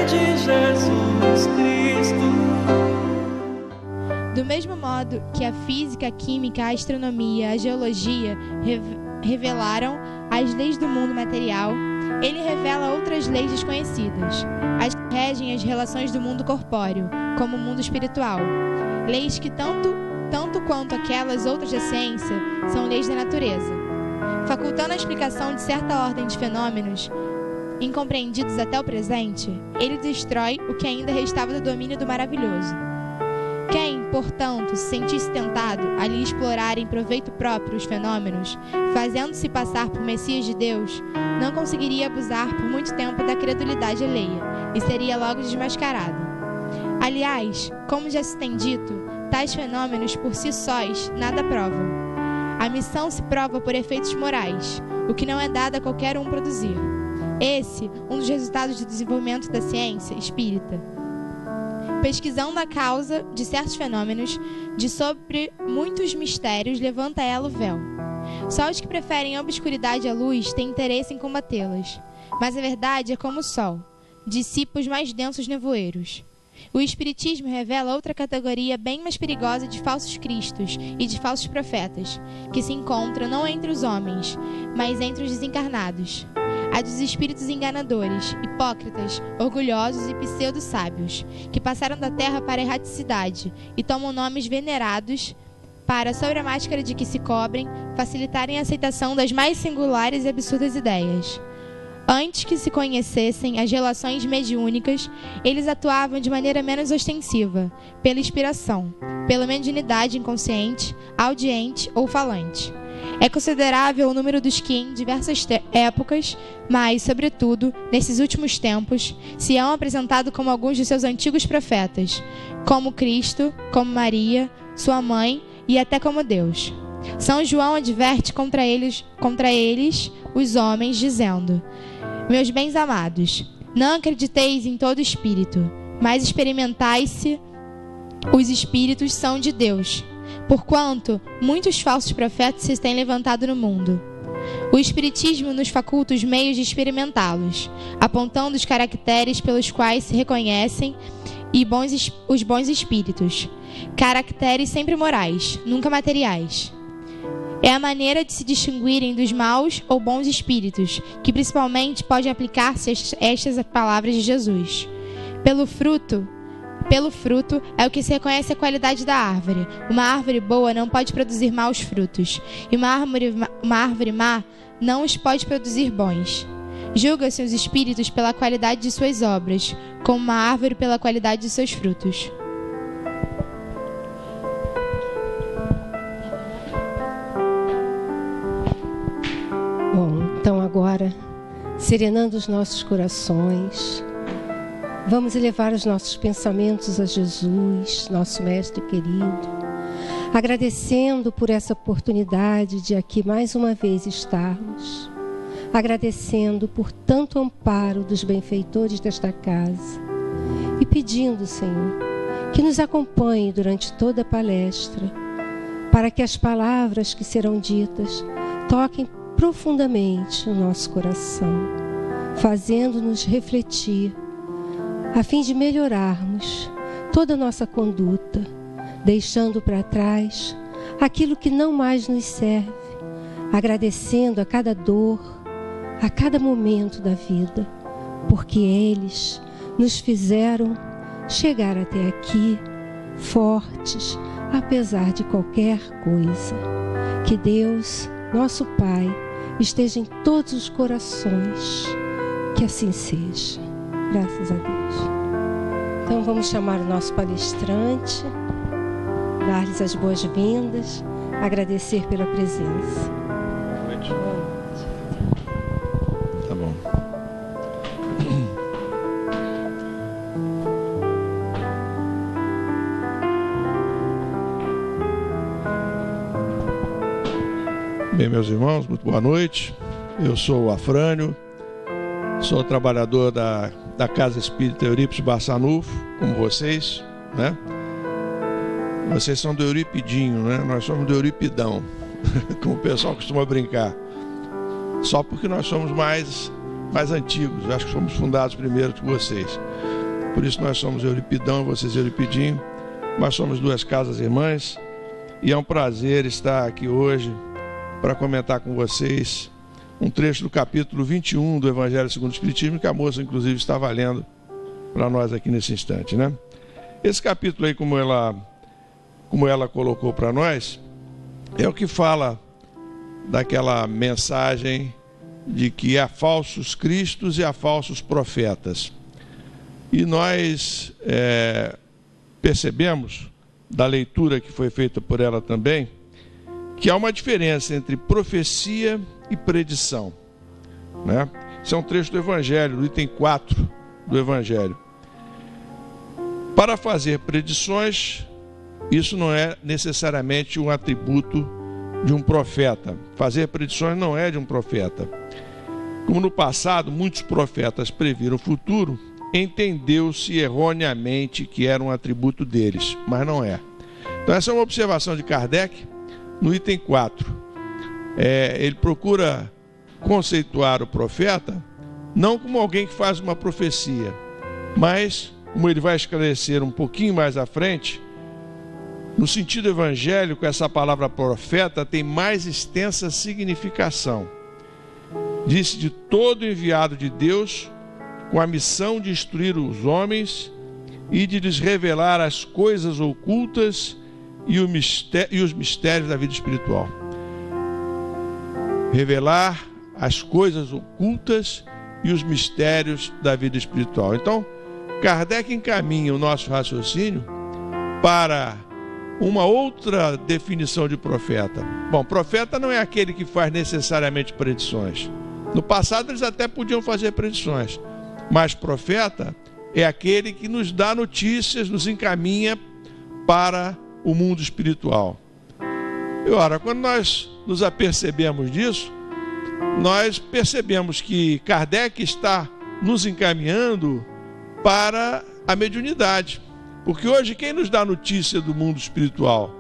de Jesus Cristo. Do mesmo modo que a física, a química, a astronomia, a geologia revelaram as leis do mundo material, ele revela outras leis desconhecidas, as que regem as relações do mundo corpóreo, como o mundo espiritual. Leis que tanto quanto aquelas outras da ciência são leis da natureza. Facultando a explicação de certa ordem de fenômenos incompreendidos até o presente, ele destrói o que ainda restava do domínio do maravilhoso. Quem, portanto, se sentisse tentado a lhe explorar em proveito próprio os fenômenos, fazendo-se passar por Messias de Deus, não conseguiria abusar por muito tempo da credulidade alheia e seria logo desmascarado. Aliás, como já se tem dito, tais fenômenos por si sós nada provam. A missão se prova por efeitos morais, o que não é dado a qualquer um produzir. Esse, um dos resultados do desenvolvimento da ciência espírita. Pesquisando a causa de certos fenômenos, de sobre muitos mistérios, levanta ela o véu. Só os que preferem a obscuridade à luz têm interesse em combatê-las. Mas a verdade é como o sol, dissipa os mais densos nevoeiros. O Espiritismo revela outra categoria bem mais perigosa de falsos cristos e de falsos profetas, que se encontram não entre os homens, mas entre os desencarnados. A dos espíritos enganadores, hipócritas, orgulhosos e pseudo-sábios, que passaram da terra para a erraticidade e tomam nomes venerados para, sob a máscara de que se cobrem, facilitarem a aceitação das mais singulares e absurdas ideias. Antes que se conhecessem as relações mediúnicas, eles atuavam de maneira menos ostensiva, pela inspiração, pela mediunidade inconsciente, audiente ou falante. É considerável o número dos que, em diversas épocas, mas, sobretudo, nesses últimos tempos, se hão apresentado como alguns de seus antigos profetas, como Cristo, como Maria, sua mãe e até como Deus. São João adverte contra eles, os homens, dizendo: meus bens amados, não acrediteis em todo espírito, mas experimentai se os espíritos são de Deus, porquanto muitos falsos profetas se têm levantado no mundo. O Espiritismo nos faculta os meios de experimentá-los, apontando os caracteres pelos quais se reconhecem os bons espíritos, caracteres sempre morais, nunca materiais. É a maneira de se distinguirem dos maus ou bons espíritos, que principalmente pode aplicar-se a estas palavras de Jesus. Pelo fruto é o que se reconhece a qualidade da árvore. Uma árvore boa não pode produzir maus frutos, e uma árvore má não os pode produzir bons. Julga-se os espíritos pela qualidade de suas obras, como uma árvore pela qualidade de seus frutos. Bom, então agora, serenando os nossos corações, vamos elevar os nossos pensamentos a Jesus, nosso Mestre querido, agradecendo por essa oportunidade de aqui mais uma vez estarmos, agradecendo por tanto amparo dos benfeitores desta casa e pedindo, Senhor, que nos acompanhe durante toda a palestra, para que as palavras que serão ditas toquem profundamente o nosso coração, fazendo-nos refletir, a fim de melhorarmos toda a nossa conduta, deixando para trás aquilo que não mais nos serve, agradecendo a cada dor, a cada momento da vida, porque eles nos fizeram chegar até aqui fortes, apesar de qualquer coisa. Que Deus, nosso Pai, esteja em todos os corações, que assim seja. Graças a Deus. Então vamos chamar o nosso palestrante, dar-lhes as boas-vindas, agradecer pela presença. Boa noite. Tá bom. Bem, meus irmãos, muito boa noite. Eu sou o Afrânio, sou trabalhador da Casa Espírita Eurípides Barçanufo, como vocês, né? Vocês são do Euripidinho, né? Nós somos do Euripidão, como o pessoal costuma brincar. Só porque nós somos mais mais antigos. Acho que somos fundados primeiro que vocês. Por isso nós somos Euripidão e vocês Euripidinho. Mas somos duas casas irmãs. E é um prazer estar aqui hoje para comentar com vocês um trecho do capítulo 21 do Evangelho segundo o Espiritismo, que a moça, inclusive, está lendo para nós aqui nesse instante, né? Esse capítulo aí, como ela colocou para nós, é o que fala daquela mensagem de que há falsos cristos e há falsos profetas. E nós percebemos, da leitura que foi feita por ela também, que há uma diferença entre profecia e predição, né? Isso é um trecho do Evangelho, do item 4 do Evangelho. Para fazer predições, isso não é necessariamente um atributo de um profeta. Fazer predições não é de um profeta. Como no passado muitos profetas previram o futuro, entendeu-se erroneamente que era um atributo deles, mas não é. Então essa é uma observação de Kardec no item 4. Ele procura conceituar o profeta não como alguém que faz uma profecia, mas, como ele vai esclarecer um pouquinho mais à frente, no sentido evangélico, essa palavra profeta tem mais extensa significação. Diz de todo enviado de Deus com a missão de instruir os homens e de lhes revelar as coisas ocultas e os mistérios da vida espiritual. Revelar as coisas ocultas e os mistérios da vida espiritual. Então, Kardec encaminha o nosso raciocínio para uma outra definição de profeta. Bom, profeta não é aquele que faz necessariamente predições. No passado eles até podiam fazer predições, mas profeta é aquele que nos dá notícias, nos encaminha para o mundo espiritual. E ora, quando nós nos apercebemos disso, nós percebemos que Kardec está nos encaminhando para a mediunidade. Porque hoje quem nos dá notícia do mundo espiritual?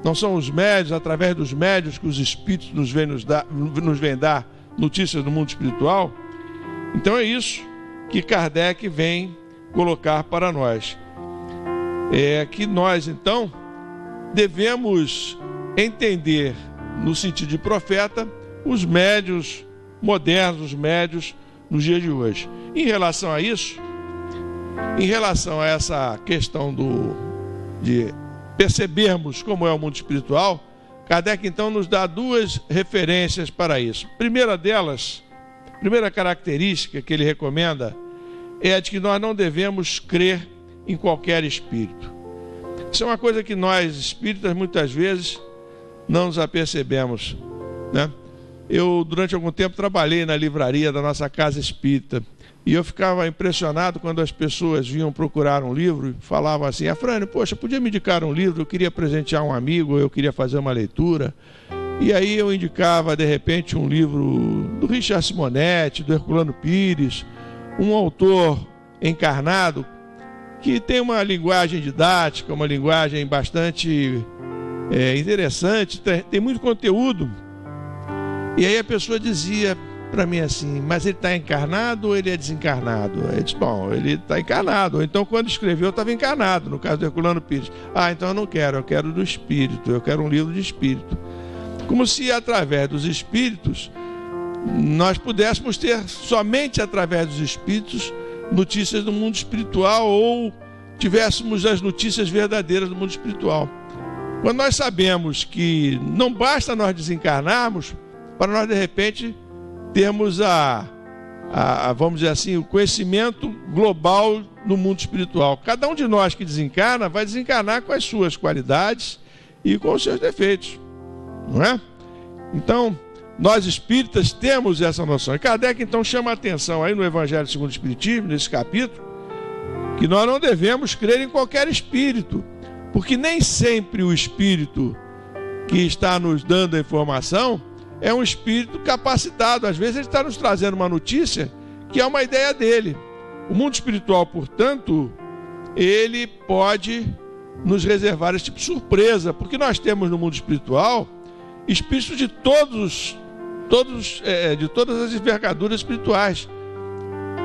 Não são os médios, através dos médios que os espíritos nos vêm dar notícias do mundo espiritual? Então é isso que Kardec vem colocar para nós. É que nós, então, devemos entender, no sentido de profeta, os médios modernos, os médios nos dias de hoje. Em relação a isso, em relação a essa questão de percebermos como é o mundo espiritual, Kardec então nos dá duas referências para isso. Primeira delas, primeira característica que ele recomenda é a de que nós não devemos crer em qualquer espírito. Isso é uma coisa que nós espíritas muitas vezes não nos apercebemos, né? Eu durante algum tempo trabalhei na livraria da nossa casa espírita e eu ficava impressionado quando as pessoas vinham procurar um livro e falavam assim: Afrânio, poxa, podia me indicar um livro? Eu queria presentear um amigo, eu queria fazer uma leitura. E aí eu indicava de repente um livro do Richard Simonetti, do Herculano Pires, um autor encarnado que tem uma linguagem didática, uma linguagem bastante interessante, tem muito conteúdo. E aí a pessoa dizia para mim assim: mas ele está encarnado ou ele é desencarnado? Eu disse: bom, ele está encarnado. Ou então quando escreveu estava encarnado, no caso do Herculano Pires. Ah, então eu quero do espírito, eu quero um livro de espírito. Como se através dos espíritos nós pudéssemos ter somente através dos espíritos notícias do mundo espiritual, ou tivéssemos as notícias verdadeiras do mundo espiritual. Quando nós sabemos que não basta nós desencarnarmos para nós de repente termos vamos dizer assim, o conhecimento global no mundo espiritual. Cada um de nós que desencarna vai desencarnar com as suas qualidades e com os seus defeitos, não é? Então, nós espíritas temos essa noção. E Kardec então chama a atenção aí no Evangelho segundo o Espiritismo, nesse capítulo, que nós não devemos crer em qualquer espírito, porque nem sempre o espírito que está nos dando a informação é um espírito capacitado. Às vezes ele está nos trazendo uma notícia que é uma ideia dele. O mundo espiritual, portanto, ele pode nos reservar esse tipo de surpresa, porque nós temos no mundo espiritual espíritos de todas as envergaduras espirituais.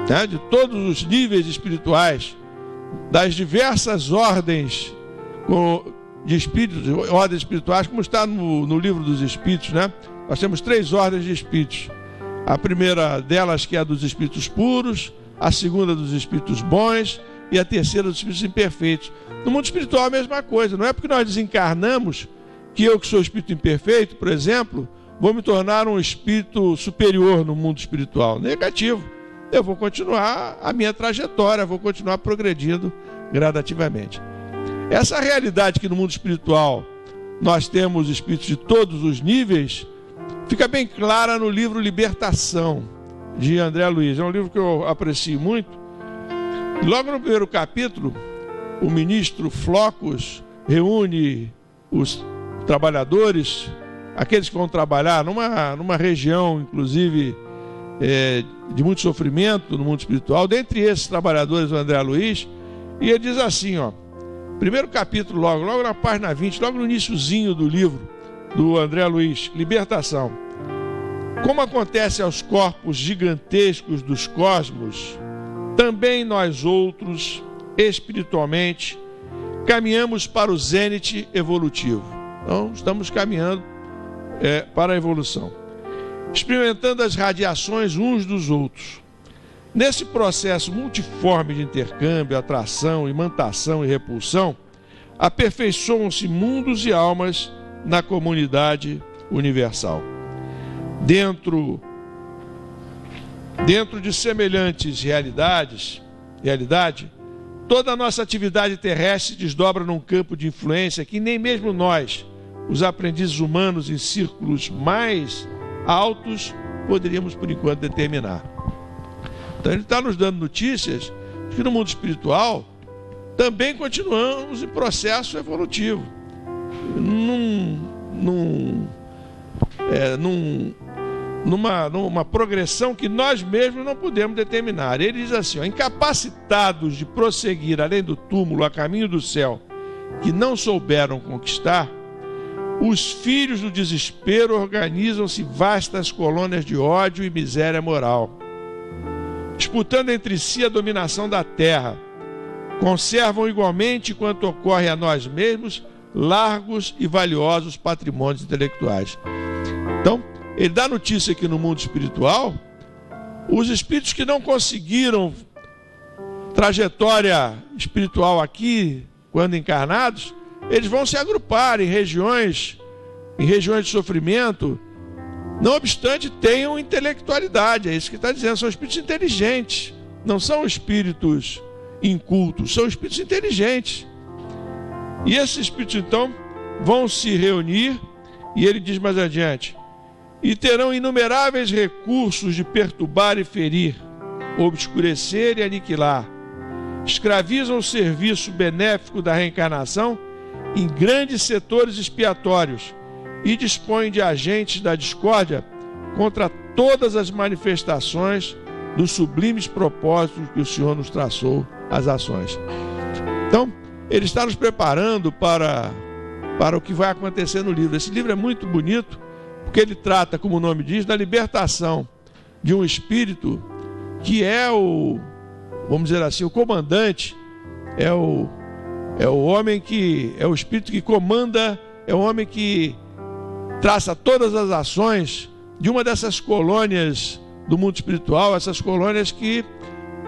né, de todos os níveis espirituais, das diversas ordens de espíritos, ordens espirituais, como está no livro dos Espíritos, né? Nós temos 3 ordens de espíritos. A primeira delas, que é a dos espíritos puros, a segunda dos espíritos bons e a terceira dos espíritos imperfeitos. No mundo espiritual é a mesma coisa. Não é porque nós desencarnamos que eu, que sou espírito imperfeito, por exemplo, vou me tornar um espírito superior no mundo espiritual. Negativo. Eu vou continuar a minha trajetória, vou continuar progredindo gradativamente. Essa realidade que no mundo espiritual nós temos espíritos de todos os níveis, fica bem clara no livro Libertação, de André Luiz. É um livro que eu aprecio muito. Logo no primeiro capítulo, o ministro Flocos reúne os trabalhadores, aqueles que vão trabalhar numa região, inclusive, de muito sofrimento no mundo espiritual. Dentre esses trabalhadores, o André Luiz, e ele diz assim, ó, primeiro capítulo, logo na página 20, logo no iniciozinho do livro do André Luiz, Libertação. Como acontece aos corpos gigantescos dos cosmos, também nós outros, espiritualmente, caminhamos para o zênite evolutivo. Então, estamos caminhando para a evolução, experimentando as radiações uns dos outros. Nesse processo multiforme de intercâmbio, atração, imantação e repulsão, aperfeiçoam-se mundos e almas na comunidade universal. Dentro de semelhantes realidade, toda a nossa atividade terrestre desdobra num campo de influência que nem mesmo nós, os aprendizes humanos em círculos mais altos, poderíamos por enquanto determinar. Então ele está nos dando notícias de que no mundo espiritual também continuamos em processo evolutivo, numa progressão que nós mesmos não podemos determinar. Ele diz assim, ó, incapacitados de prosseguir além do túmulo a caminho do céu, que não souberam conquistar, os filhos do desespero organizam-se vastas colônias de ódio e miséria moral, disputando entre si a dominação da terra. Conservam igualmente, quanto ocorre a nós mesmos, largos e valiosos patrimônios intelectuais. Então, ele dá notícia que no mundo espiritual, os espíritos que não conseguiram trajetória espiritual aqui, quando encarnados, eles vão se agrupar em regiões de sofrimento, não obstante tenham intelectualidade. É isso que está dizendo, são espíritos inteligentes, não são espíritos incultos, são espíritos inteligentes. E esses espíritos então vão se reunir, e ele diz mais adiante, e terão inumeráveis recursos de perturbar e ferir, obscurecer e aniquilar. Escravizam o serviço benéfico da reencarnação em grandes setores expiatórios e dispõem de agentes da discórdia contra todas as manifestações dos sublimes propósitos que o Senhor nos traçou as ações. Então, ele está nos preparando para o que vai acontecer no livro. Esse livro é muito bonito, porque ele trata, como o nome diz, da libertação de um espírito que é vamos dizer assim, o comandante, é o homem que, é o espírito que comanda, é o homem que traça todas as ações de uma dessas colônias do mundo espiritual, essas colônias que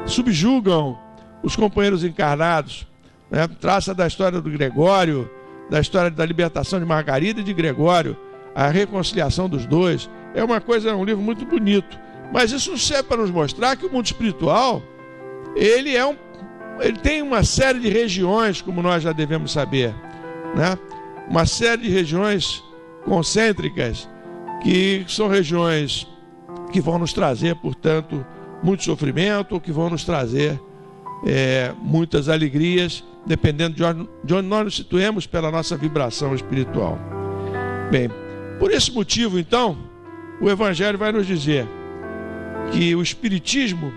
subjugam os companheiros encarnados, né? Traça da história do Gregório, da história da libertação de Margarida e de Gregório, a reconciliação dos dois. É um livro muito bonito, mas isso serve para nos mostrar que o mundo espiritual, ele tem uma série de regiões, como nós já devemos saber, né? Uma série de regiões concêntricas, que são regiões que vão nos trazer, portanto, muito sofrimento, que vão nos trazer muitas alegrias, dependendo de onde nós nos situemos pela nossa vibração espiritual. Bem, por esse motivo, então, o Evangelho vai nos dizer que o Espiritismo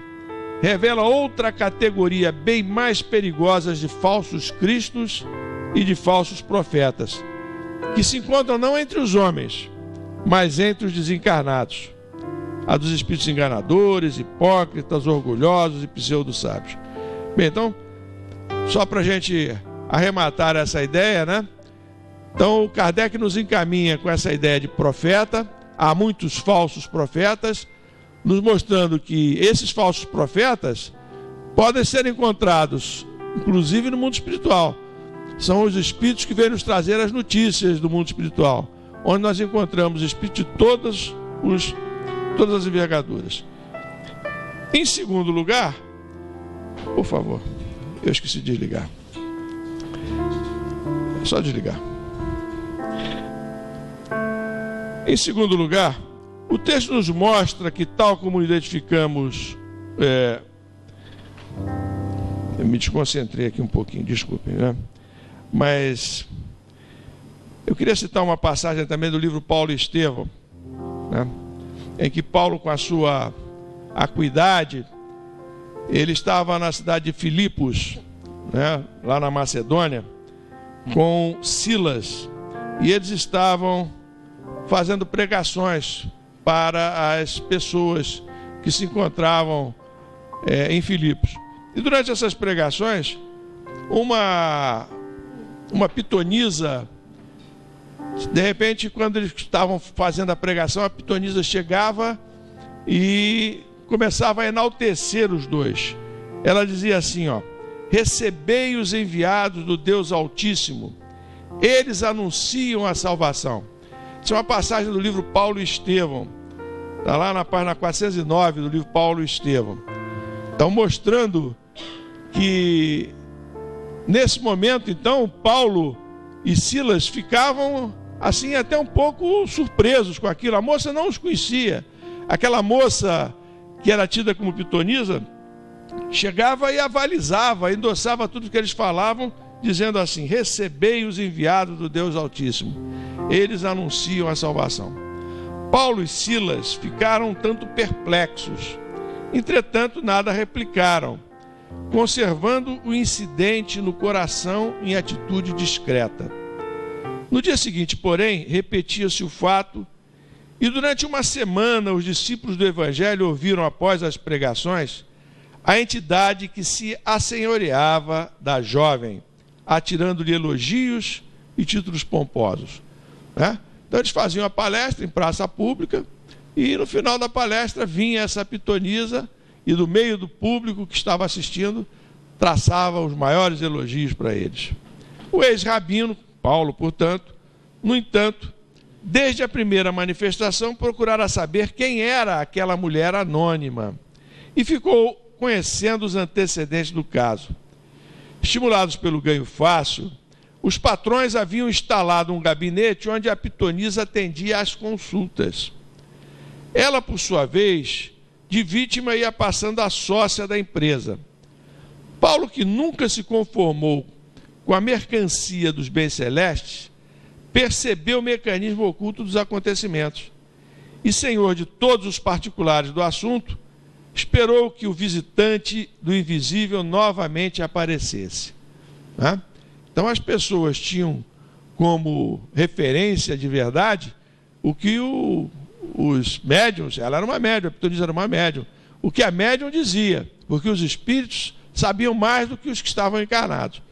revela outra categoria bem mais perigosa de falsos cristos e de falsos profetas, que se encontram não entre os homens, mas entre os desencarnados. a dos espíritos enganadores, hipócritas, orgulhosos e pseudo-sábios. Bem, então, só para a gente arrematar essa ideia, né? Então, o Kardec nos encaminha com essa ideia de profeta. Há muitos falsos profetas, nos mostrando que esses falsos profetas podem ser encontrados, inclusive no mundo espiritual. São os espíritos que vêm nos trazer as notícias do mundo espiritual, onde nós encontramos espíritos de todas as envergaduras. Em segundo lugar, por favor, eu esqueci de desligar. É só desligar. Em segundo lugar, o texto nos mostra que, tal como identificamos... eu me desconcentrei aqui um pouquinho, desculpem, né? Mas eu queria citar uma passagem também do livro Paulo e Estevão, né? Em que Paulo, com a sua acuidade, ele estava na cidade de Filipos, né? Lá na Macedônia, com Silas, e eles estavam fazendo pregações para as pessoas que se encontravam em Filipos. E durante essas pregações, uma pitonisa, de repente, quando eles estavam fazendo a pregação, a pitonisa chegava e começava a enaltecer os dois. Ela dizia assim, ó: recebei os enviados do Deus Altíssimo, eles anunciam a salvação. Isso é uma passagem do livro Paulo e Estevão, está lá na página 409 do livro Paulo e Estevão. Então, mostrando que nesse momento, então, Paulo e Silas ficavam assim até um pouco surpresos com aquilo. A moça não os conhecia. Aquela moça que era tida como pitonisa chegava e avalizava, endossava tudo que eles falavam, dizendo assim: recebei os enviados do Deus Altíssimo, eles anunciam a salvação. Paulo e Silas ficaram um tanto perplexos, entretanto nada replicaram, conservando o incidente no coração em atitude discreta. No dia seguinte, porém, repetia-se o fato, e durante uma semana os discípulos do Evangelho ouviram, após as pregações, a entidade que se assenhoreava da jovem, atirando-lhe elogios e títulos pomposos, né? Então eles faziam a palestra em praça pública, e no final da palestra vinha essa pitonisa, e do meio do público que estava assistindo, traçava os maiores elogios para eles. O ex-rabino, Paulo, portanto, no entanto, desde a primeira manifestação, procurara saber quem era aquela mulher anônima, e ficou conhecendo os antecedentes do caso. Estimulados pelo ganho fácil, os patrões haviam instalado um gabinete onde a pitonisa atendia às consultas. Ela, por sua vez, de vítima, ia passando a sócia da empresa. Paulo, que nunca se conformou com a mercancia dos bens celestes, percebeu o mecanismo oculto dos acontecimentos e, senhor de todos os particulares do assunto, esperou que o visitante do invisível novamente aparecesse, né? Então as pessoas tinham como referência de verdade o que os médiuns, ela era uma médium, a pitonisa era uma médium, o que a médium dizia, porque os espíritos sabiam mais do que os que estavam encarnados.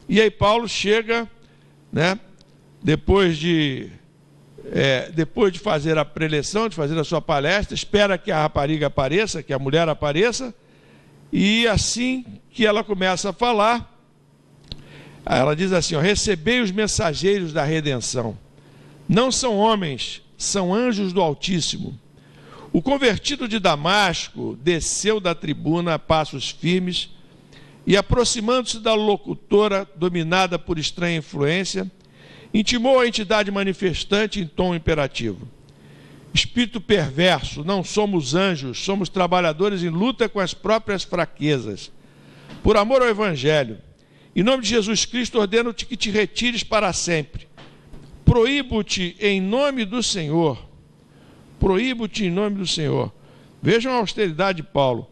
E aí Paulo chega, né, depois de fazer a preleção, de fazer a sua palestra, espera que a rapariga apareça, que a mulher apareça, e assim que ela começa a falar, ela diz assim, ó: recebei os mensageiros da redenção. Não são homens, são anjos do Altíssimo. O convertido de Damasco desceu da tribuna a passos firmes e, aproximando-se da locutora dominada por estranha influência, intimou a entidade manifestante em tom imperativo: espírito perverso, não somos anjos, somos trabalhadores em luta com as próprias fraquezas. Por amor ao Evangelho, em nome de Jesus Cristo, ordeno-te que te retires para sempre. Proíbo-te em nome do Senhor. Proíbo-te em nome do Senhor. Vejam a austeridade de Paulo.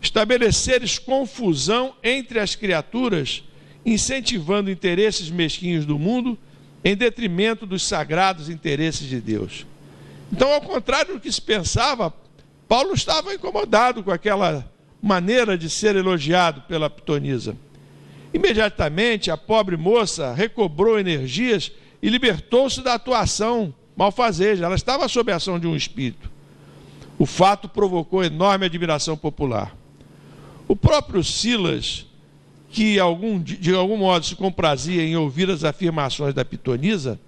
Estabeleceres confusão entre as criaturas, incentivando interesses mesquinhos do mundo em detrimento dos sagrados interesses de Deus. Então, ao contrário do que se pensava, Paulo estava incomodado com aquela maneira de ser elogiado pela pitonisa. Imediatamente, a pobre moça recobrou energias e libertou-se da atuação malfazeja. Ela estava sob a ação de um espírito. O fato provocou enorme admiração popular. O próprio Silas, que de algum modo se comprazia em ouvir as afirmações da pitonisa,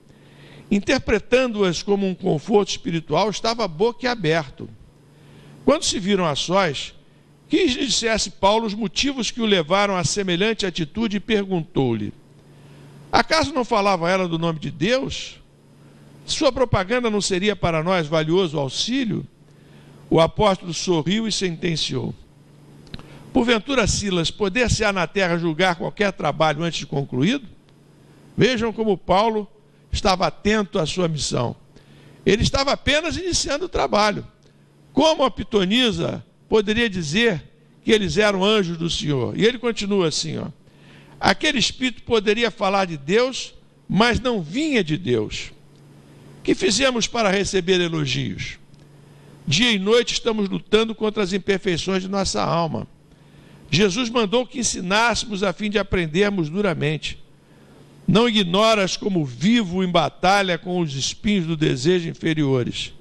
interpretando-as como um conforto espiritual, estava boquiaberto. Quando se viram a sós, quis lhe dissesse Paulo os motivos que o levaram a semelhante atitude e perguntou-lhe: acaso não falava ela do nome de Deus? Sua propaganda não seria para nós valioso auxílio? O apóstolo sorriu e sentenciou: porventura, Silas, poder-se-á na terra julgar qualquer trabalho antes de concluído? Vejam como Paulo estava atento à sua missão. Ele estava apenas iniciando o trabalho. Como a pitonisa poderia dizer que eles eram anjos do Senhor? E ele continua assim, ó: aquele espírito poderia falar de Deus, mas não vinha de Deus. Que fizemos para receber elogios? Dia e noite estamos lutando contra as imperfeições de nossa alma. Jesus mandou que ensinássemos a fim de aprendermos duramente. Não ignoras como vivo em batalha com os espinhos do desejo inferiores.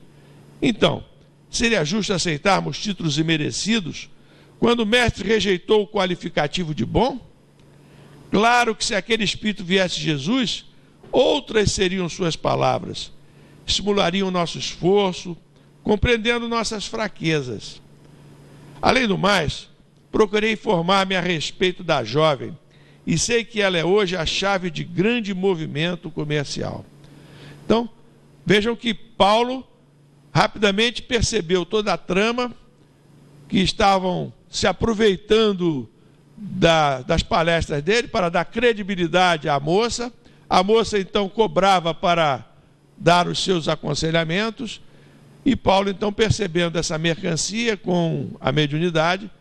Então, seria justo aceitarmos títulos imerecidos quando o mestre rejeitou o qualificativo de bom? Claro que se aquele espírito viesse de Jesus, outras seriam suas palavras. Estimulariam nosso esforço, compreendendo nossas fraquezas. Além do mais, procurei informar-me a respeito da jovem e sei que ela é hoje a chave de grande movimento comercial. Então, vejam que Paulo rapidamente percebeu toda a trama, que estavam se aproveitando das palestras dele para dar credibilidade à moça. A moça então cobrava para dar os seus aconselhamentos, e Paulo então, percebendo essa mercancia com a mediunidade,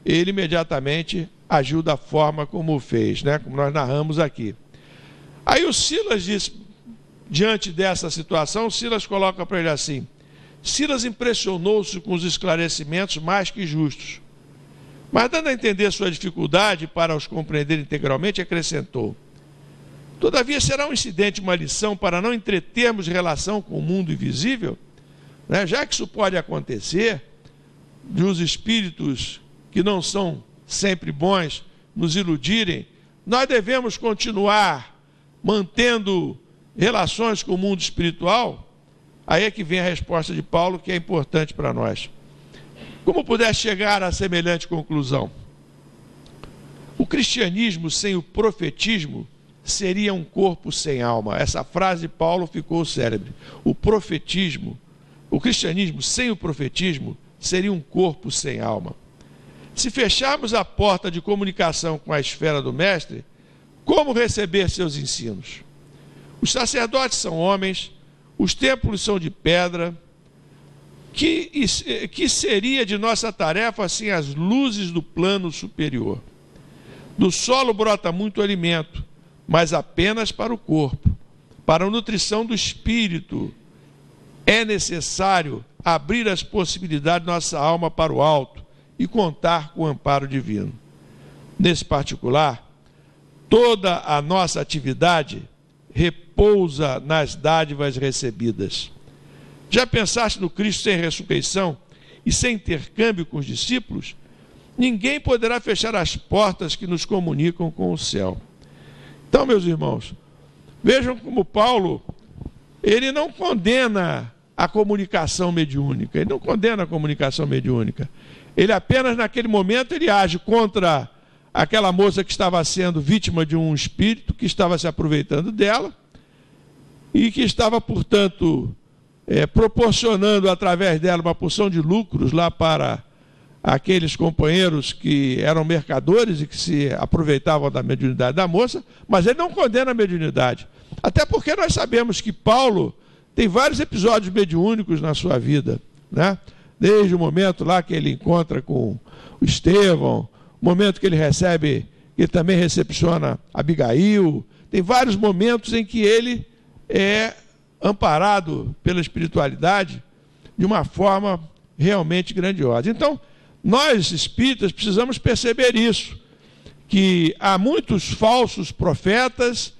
ele imediatamente agiu da forma como fez, né? Como nós narramos aqui. Aí o Silas diz, diante dessa situação, Silas coloca para ele assim: Silas impressionou-se com os esclarecimentos mais que justos, mas dando a entender sua dificuldade para os compreender integralmente, acrescentou: todavia será um incidente, uma lição para não entretermos relação com o mundo invisível, né? Já que isso pode acontecer, de os espíritos que não são sempre bons nos iludirem, nós devemos continuar mantendo relações com o mundo espiritual. Aí é que vem a resposta de Paulo, que é importante para nós. Como pudesse chegar a semelhante conclusão? O cristianismo sem o profetismo seria um corpo sem alma. Essa frase de Paulo ficou célebre. O cristianismo sem o profetismo seria um corpo sem alma. Se fecharmos a porta de comunicação com a esfera do Mestre, como receber seus ensinos? Os sacerdotes são homens, os templos são de pedra. Que seria de nossa tarefa sem as luzes do plano superior? Do solo brota muito alimento, mas apenas para o corpo. Para a nutrição do espírito, é necessário abrir as possibilidades de nossa alma para o alto e contar com o amparo divino. Nesse particular, toda a nossa atividade repousa nas dádivas recebidas. Já pensaste no Cristo sem ressurreição e sem intercâmbio com os discípulos? Ninguém poderá fechar as portas que nos comunicam com o céu. Então, meus irmãos, vejam como Paulo, ele não condena a comunicação mediúnica. Ele não condena a comunicação mediúnica. Ele apenas, naquele momento, ele age contra aquela moça que estava sendo vítima de um espírito, que estava se aproveitando dela e que estava, portanto, proporcionando através dela uma porção de lucros lá para aqueles companheiros que eram mercadores e que se aproveitavam da mediunidade da moça. Mas ele não condena a mediunidade. Até porque nós sabemos que Paulo tem vários episódios mediúnicos na sua vida, né? Desde o momento lá que ele encontra com o Estevão, o momento que ele recebe, ele também recepciona Abigail. Tem vários momentos em que ele é amparado pela espiritualidade de uma forma realmente grandiosa. Então, nós espíritas precisamos perceber isso, que há muitos falsos profetas,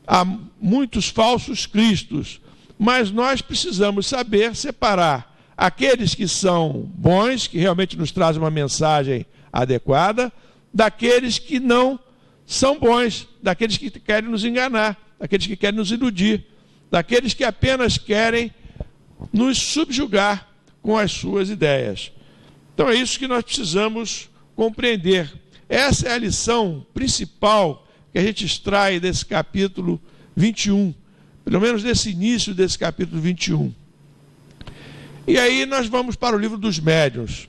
há muitos falsos cristos, mas nós precisamos saber separar aqueles que são bons, que realmente nos trazem uma mensagem adequada, daqueles que não são bons, daqueles que querem nos enganar, daqueles que querem nos iludir, daqueles que apenas querem nos subjugar com as suas ideias. Então é isso que nós precisamos compreender. Essa é a lição principal que a gente extrai desse capítulo 21, pelo menos desse início desse capítulo 21. E aí nós vamos para o livro dos médiuns.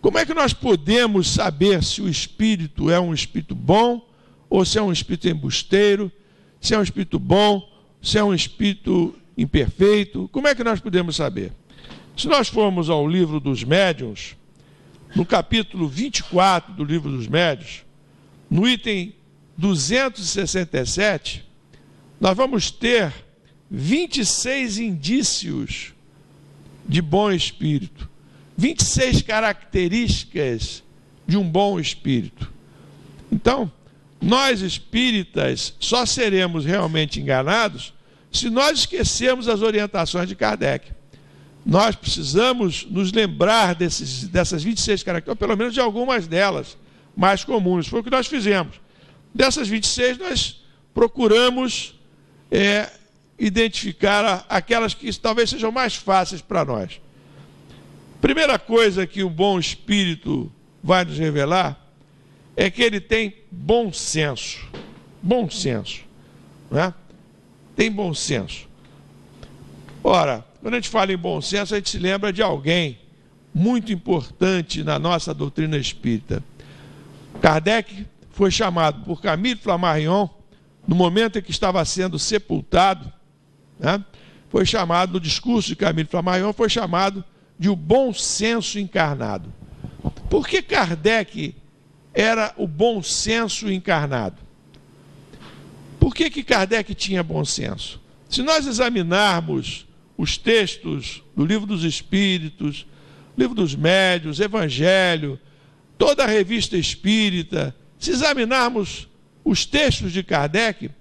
Como é que nós podemos saber se o espírito é um espírito bom ou se é um espírito embusteiro, se é um espírito bom, se é um espírito imperfeito? Como é que nós podemos saber? Se nós formos ao livro dos médiuns, no capítulo 24 do livro dos médiuns, no item 267, nós vamos ter 26 indícios de bom espírito, 26 características de um bom espírito. Então, nós espíritas só seremos realmente enganados se nós esquecermos as orientações de Kardec. Nós precisamos nos lembrar dessas 26 características, ou pelo menos de algumas delas, mais comuns. Foi o que nós fizemos. Dessas 26, nós procuramos identificar aquelas que talvez sejam mais fáceis para nós. Primeira coisa que o bom espírito vai nos revelar é que ele tem bom senso. Bom senso. Né? Tem bom senso. Ora, quando a gente fala em bom senso, a gente se lembra de alguém muito importante na nossa doutrina espírita. Kardec foi chamado por Camille Flammarion, no momento em que estava sendo sepultado, né? Foi chamado, no discurso de Camille Flammarion, foi chamado de o bom senso encarnado. Por que Kardec era o bom senso encarnado? Por que Kardec tinha bom senso? Se nós examinarmos os textos do Livro dos Espíritos, Livro dos Médiuns, Evangelho, toda a revista espírita, se examinarmos os textos de Kardec,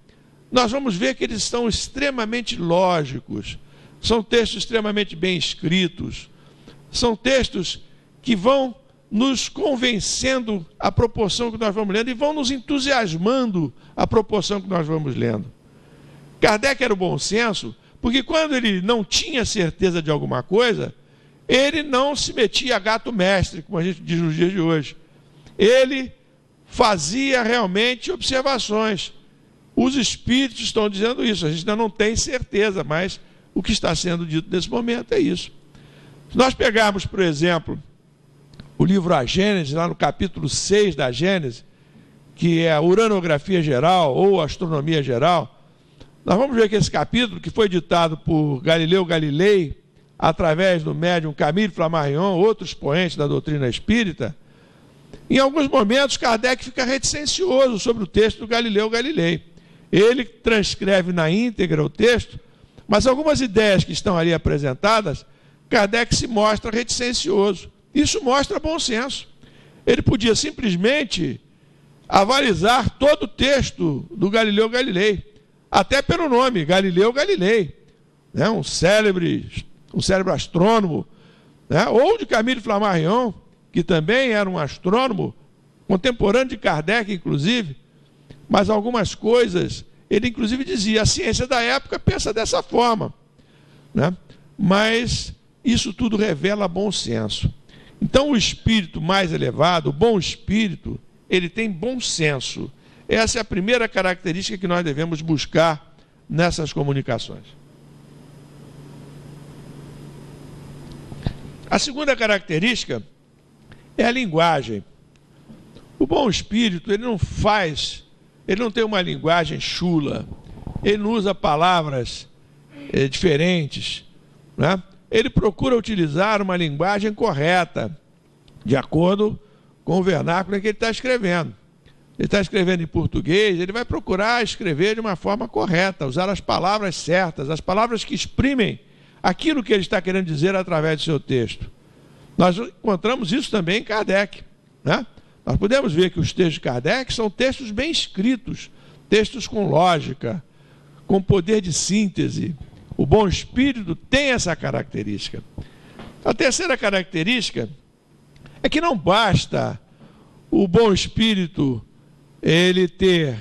nós vamos ver que eles são extremamente lógicos, são textos extremamente bem escritos, são textos que vão nos convencendo à proporção que nós vamos lendo e vão nos entusiasmando à proporção que nós vamos lendo. Kardec era o bom senso, porque quando ele não tinha certeza de alguma coisa, ele não se metia a gato mestre, como a gente diz nos dias de hoje. Ele fazia realmente observações. Os espíritos estão dizendo isso, a gente ainda não tem certeza, mas o que está sendo dito nesse momento é isso. Se nós pegarmos, por exemplo, o livro A Gênese, lá no capítulo 6 da Gênese, que é a uranografia geral ou astronomia geral, nós vamos ver que esse capítulo, que foi ditado por Galileu Galilei, através do médium Camille Flammarion, outro expoente da doutrina espírita, em alguns momentos Kardec fica reticencioso sobre o texto do Galileu Galilei. Ele transcreve na íntegra o texto, mas algumas ideias que estão ali apresentadas, Kardec se mostra reticencioso. Isso mostra bom senso. Ele podia simplesmente avalizar todo o texto do Galileu Galilei, até pelo nome, Galileu Galilei, né? um célebre astrônomo, né? Ou de Camille Flammarion, que também era um astrônomo, contemporâneo de Kardec, inclusive, mas algumas coisas, ele inclusive dizia, a ciência da época pensa dessa forma, né? Mas isso tudo revela bom senso. Então o espírito mais elevado, o bom espírito, ele tem bom senso. Essa é a primeira característica que nós devemos buscar nessas comunicações. A segunda característica é a linguagem. O bom espírito, ele não tem uma linguagem chula, ele não usa palavras diferentes, né? Ele procura utilizar uma linguagem correta, de acordo com o vernáculo em que ele está escrevendo. Ele está escrevendo em português, ele vai procurar escrever de uma forma correta, usar as palavras certas, as palavras que exprimem aquilo que ele está querendo dizer através do seu texto. Nós encontramos isso também em Kardec, né? Nós podemos ver que os textos de Kardec são textos bem escritos, textos com lógica, com poder de síntese. O bom espírito tem essa característica. A terceira característica é que não basta o bom espírito ele ter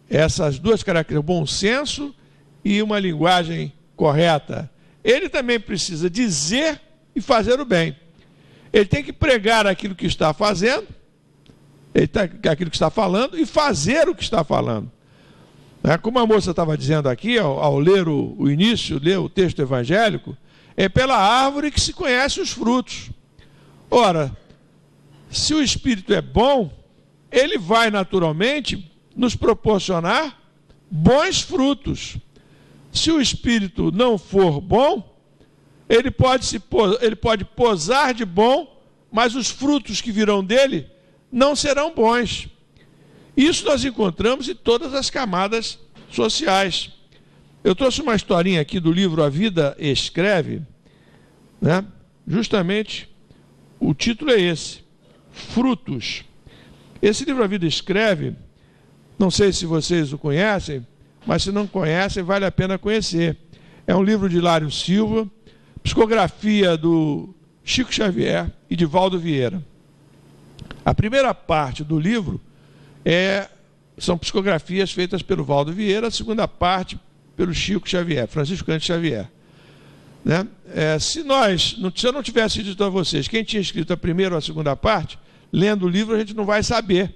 essas duas características, bom senso e uma linguagem correta. Ele também precisa dizer e fazer o bem. Ele tem que pregar aquilo que está fazendo, aquilo que está falando, e fazer o que está falando. Como a moça estava dizendo aqui, ao ler o início, ler o texto evangélico, é pela árvore que se conhece os frutos. Ora, se o Espírito é bom, ele vai naturalmente nos proporcionar bons frutos. Se o Espírito não for bom, ele pode posar de bom, mas os frutos que virão dele não serão bons. Isso nós encontramos em todas as camadas sociais. Eu trouxe uma historinha aqui do livro A Vida Escreve, né? Justamente o título é esse, Frutos. Esse livro A Vida Escreve, não sei se vocês o conhecem, mas se não conhecem, vale a pena conhecer. É um livro de Hilário Silva, psicografia do Chico Xavier e de Valdo Vieira. A primeira parte do livro são psicografias feitas pelo Valdo Vieira, a segunda parte pelo Chico Xavier, Francisco Cândido Xavier. Né? Se eu não tivesse dito a vocês quem tinha escrito a primeira ou a segunda parte, lendo o livro a gente não vai saber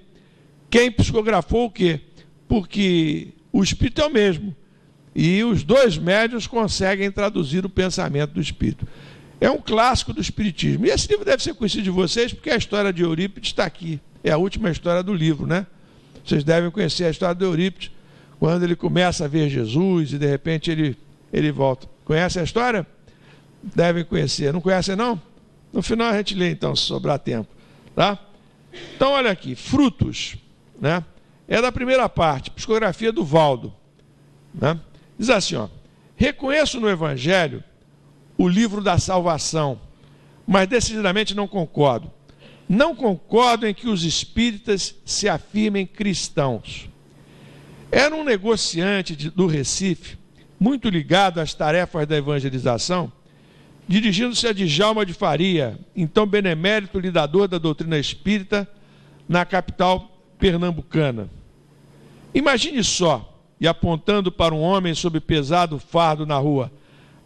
quem psicografou o quê, porque o Espírito é o mesmo, e os dois médiuns conseguem traduzir o pensamento do Espírito. É um clássico do Espiritismo, e esse livro deve ser conhecido de vocês, porque a história de Eurípides está aqui, é a última história do livro, né? Vocês devem conhecer a história de Eurípides, quando ele começa a ver Jesus, e de repente ele volta. Conhece a história? Devem conhecer. Não conhecem, não? No final a gente lê, então, se sobrar tempo. Tá? Então, olha aqui, frutos, né? É da primeira parte, psicografia do Valdo, né? Diz assim, ó: reconheço no Evangelho o livro da salvação, mas decididamente não concordo. Não concordo em que os espíritas se afirmem cristãos. Era um negociante do Recife, muito ligado às tarefas da evangelização, dirigindo-se a Djalma de Faria, então benemérito lidador da doutrina espírita na capital pernambucana. Imagine só, e apontando para um homem sob pesado fardo na rua,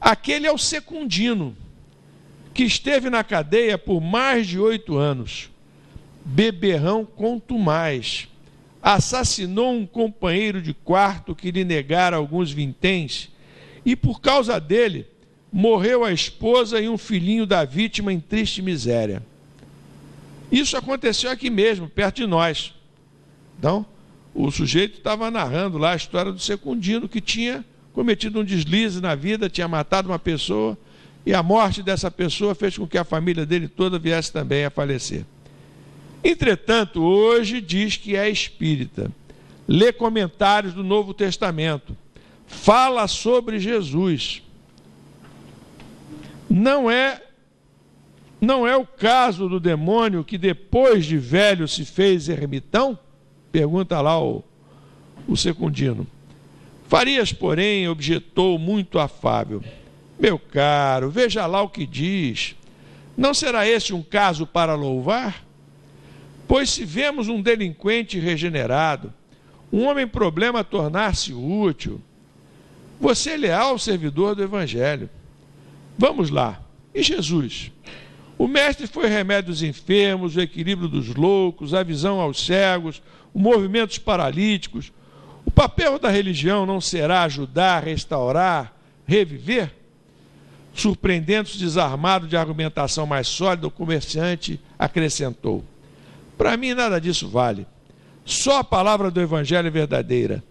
aquele é o Secundino, que esteve na cadeia por mais de 8 anos, beberrão contumaz, assassinou um companheiro de quarto que lhe negara alguns vinténs, e por causa dele morreu a esposa e um filhinho da vítima em triste miséria. Isso aconteceu aqui mesmo, perto de nós. Então, o sujeito estava narrando lá a história do Secundino, que tinha cometido um deslize na vida, tinha matado uma pessoa, e a morte dessa pessoa fez com que a família dele toda viesse também a falecer. Entretanto, hoje diz que é espírita, lê comentários do Novo Testamento, fala sobre Jesus. Não é o caso do demônio que depois de velho se fez ermitão? Pergunta lá o Secundino. Farias, porém, objetou muito afável: meu caro, veja lá o que diz. Não será esse um caso para louvar? Pois se vemos um delinquente regenerado, um homem problema tornar-se útil, você é leal servidor do Evangelho. Vamos lá. E Jesus? O mestre foi remédio dos enfermos, o equilíbrio dos loucos, a visão aos cegos, o movimento dos paralíticos. O papel da religião não será ajudar, restaurar, reviver? Surpreendendo-se desarmado de argumentação mais sólida, o comerciante acrescentou: para mim nada disso vale. Só a palavra do Evangelho é verdadeira.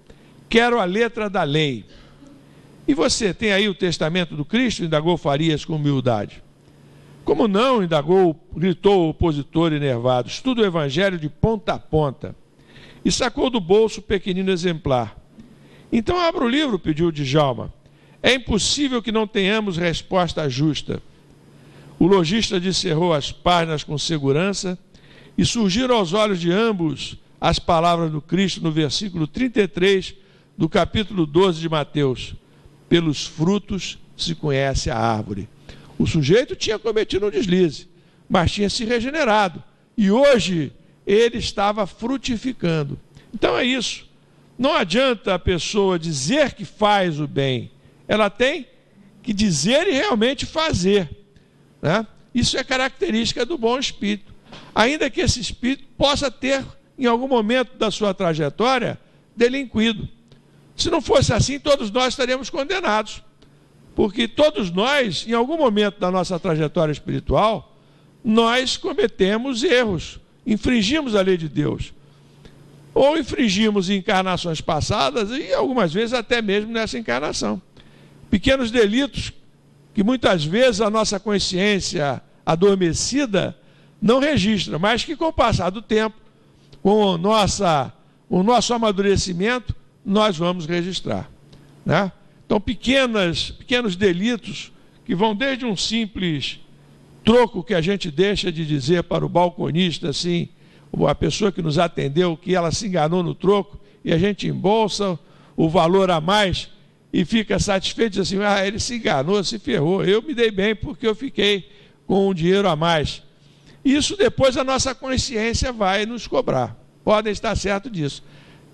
Quero a letra da lei. E você tem aí o testamento do Cristo? Indagou Farias com humildade. Como não? Gritou o opositor enervado. Estuda o Evangelho de ponta a ponta. E sacou do bolso o pequenino exemplar. Então abra o livro, pediu Djalma. É impossível que não tenhamos resposta justa. O lojista descerrou as páginas com segurança e surgiram aos olhos de ambos as palavras do Cristo no versículo 33 do capítulo 12 de Mateus. Pelos frutos se conhece a árvore. O sujeito tinha cometido um deslize, mas tinha se regenerado. E hoje ele estava frutificando. Então é isso. Não adianta a pessoa dizer que faz o bem. Ela tem que dizer e realmente fazer, né? Isso é característica do bom espírito. Ainda que esse espírito possa ter, em algum momento da sua trajetória, delinquido. Se não fosse assim, todos nós estaríamos condenados. Porque todos nós, em algum momento da nossa trajetória espiritual, nós cometemos erros, infringimos a lei de Deus. Ou infringimos em encarnações passadas e algumas vezes até mesmo nessa encarnação. Pequenos delitos que muitas vezes a nossa consciência adormecida não registra, mas que com o passar do tempo, com o nosso amadurecimento, nós vamos registrar, né? Então, pequenos delitos que vão desde um simples troco que a gente deixa de dizer para o balconista, assim, a pessoa que nos atendeu, que ela se enganou no troco, e a gente embolsa o valor a mais e fica satisfeito, assim, ele se enganou, se ferrou, eu me dei bem porque eu fiquei com um dinheiro a mais. Isso depois a nossa consciência vai nos cobrar, podem estar certo disso.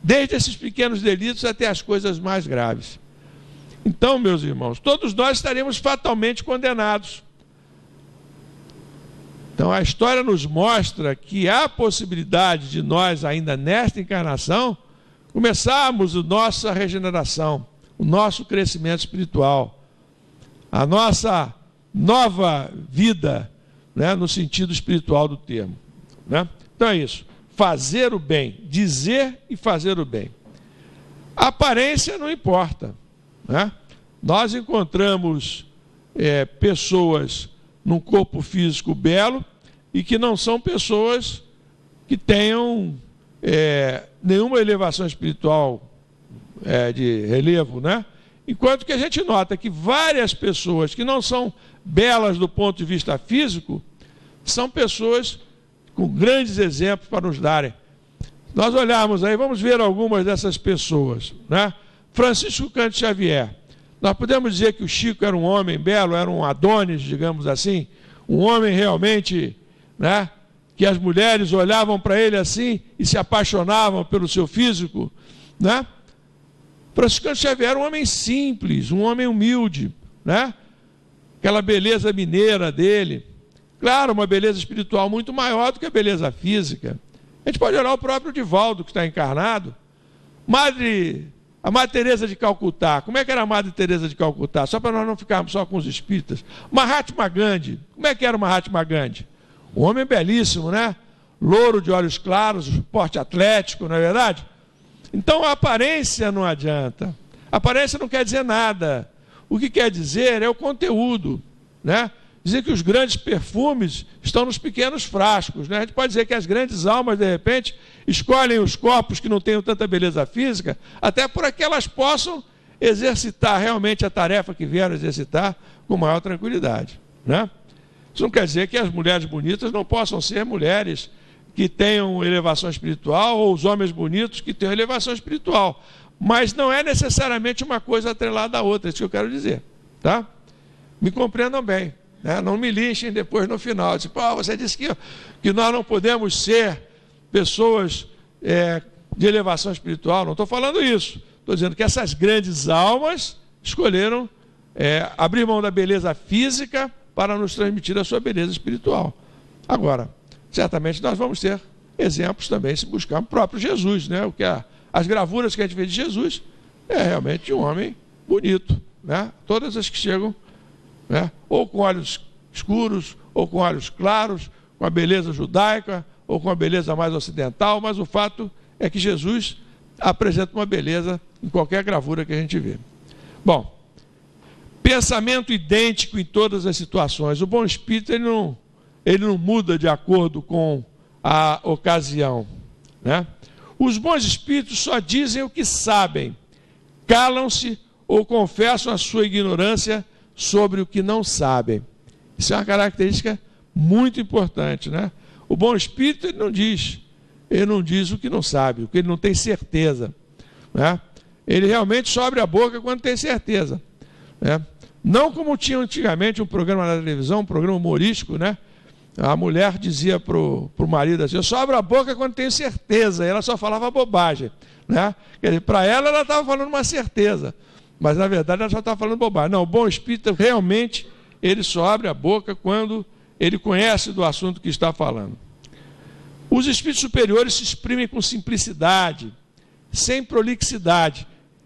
Desde esses pequenos delitos até as coisas mais graves. Então, meus irmãos, todos nós estaremos fatalmente condenados. Então, a história nos mostra que há possibilidade de nós, ainda nesta encarnação, começarmos a nossa regeneração, o nosso crescimento espiritual, a nossa nova vida, né, no sentido espiritual do termo, né? Então é isso. Fazer o bem, dizer e fazer o bem. A aparência não importa, né? Nós encontramos pessoas num corpo físico belo e que não são pessoas que tenham nenhuma elevação espiritual de relevo, né? Enquanto que a gente nota que várias pessoas que não são belas do ponto de vista físico são pessoas com grandes exemplos para nos darem. Nós olharmos aí, vamos ver algumas dessas pessoas, né? Francisco Cândido Xavier. Nós podemos dizer que o Chico era um homem belo, era um Adonis, digamos assim, um homem realmente, né, que as mulheres olhavam para ele assim e se apaixonavam pelo seu físico, né? Francisco Cândido Xavier era um homem simples, um homem humilde, né? Aquela beleza mineira dele. Claro, uma beleza espiritual muito maior do que a beleza física. A gente pode olhar o próprio Divaldo, que está encarnado. A Madre Teresa de Calcutá. Como é que era a Madre Teresa de Calcutá? Só para nós não ficarmos só com os espíritas. Mahatma Gandhi. Como é que era o Mahatma Gandhi? Um homem belíssimo, né? Louro de olhos claros, porte atlético, não é verdade? Então a aparência não adianta. A aparência não quer dizer nada. O que quer dizer é o conteúdo, né? Dizer que os grandes perfumes estão nos pequenos frascos, né? A gente pode dizer que as grandes almas, de repente, escolhem os corpos que não tenham tanta beleza física, até para que elas possam exercitar realmente a tarefa que vieram exercitar com maior tranquilidade, né? Isso não quer dizer que as mulheres bonitas não possam ser mulheres que tenham elevação espiritual, ou os homens bonitos que tenham elevação espiritual. Mas não é necessariamente uma coisa atrelada à outra, é isso que eu quero dizer, tá? Me compreendam bem. Não me linchem depois no final. Você disse que nós não podemos ser pessoas de elevação espiritual. Não estou falando isso. Estou dizendo que essas grandes almas escolheram abrir mão da beleza física para nos transmitir a sua beleza espiritual. Agora, certamente nós vamos ter exemplos também se buscarmos o próprio Jesus, né? As gravuras que a gente vê de Jesus é realmente um homem bonito, né? Todas as que chegam, né? Ou com olhos escuros, ou com olhos claros, com a beleza judaica, ou com a beleza mais ocidental, mas o fato é que Jesus apresenta uma beleza em qualquer gravura que a gente vê. Bom, pensamento idêntico em todas as situações. O bom espírito ele não muda de acordo com a ocasião, né? Os bons espíritos só dizem o que sabem, calam-se ou confessam a sua ignorância sobre o que não sabem. Isso é uma característica muito importante, né? O bom espírito, ele não diz o que não sabe, o que ele não tem certeza, né? Ele realmente só abre a boca quando tem certeza, né? Não como tinha antigamente um programa na televisão, um programa humorístico, né? A mulher dizia para o marido assim: eu só abro a boca quando tenho certeza. E ela só falava bobagem, né? Quer dizer, para ela estava falando uma certeza, mas na verdade ela só estava falando bobagem. Não, o bom espírito realmente ele só abre a boca quando ele conhece do assunto que está falando. Os espíritos superiores se exprimem com simplicidade, sem prolixidade,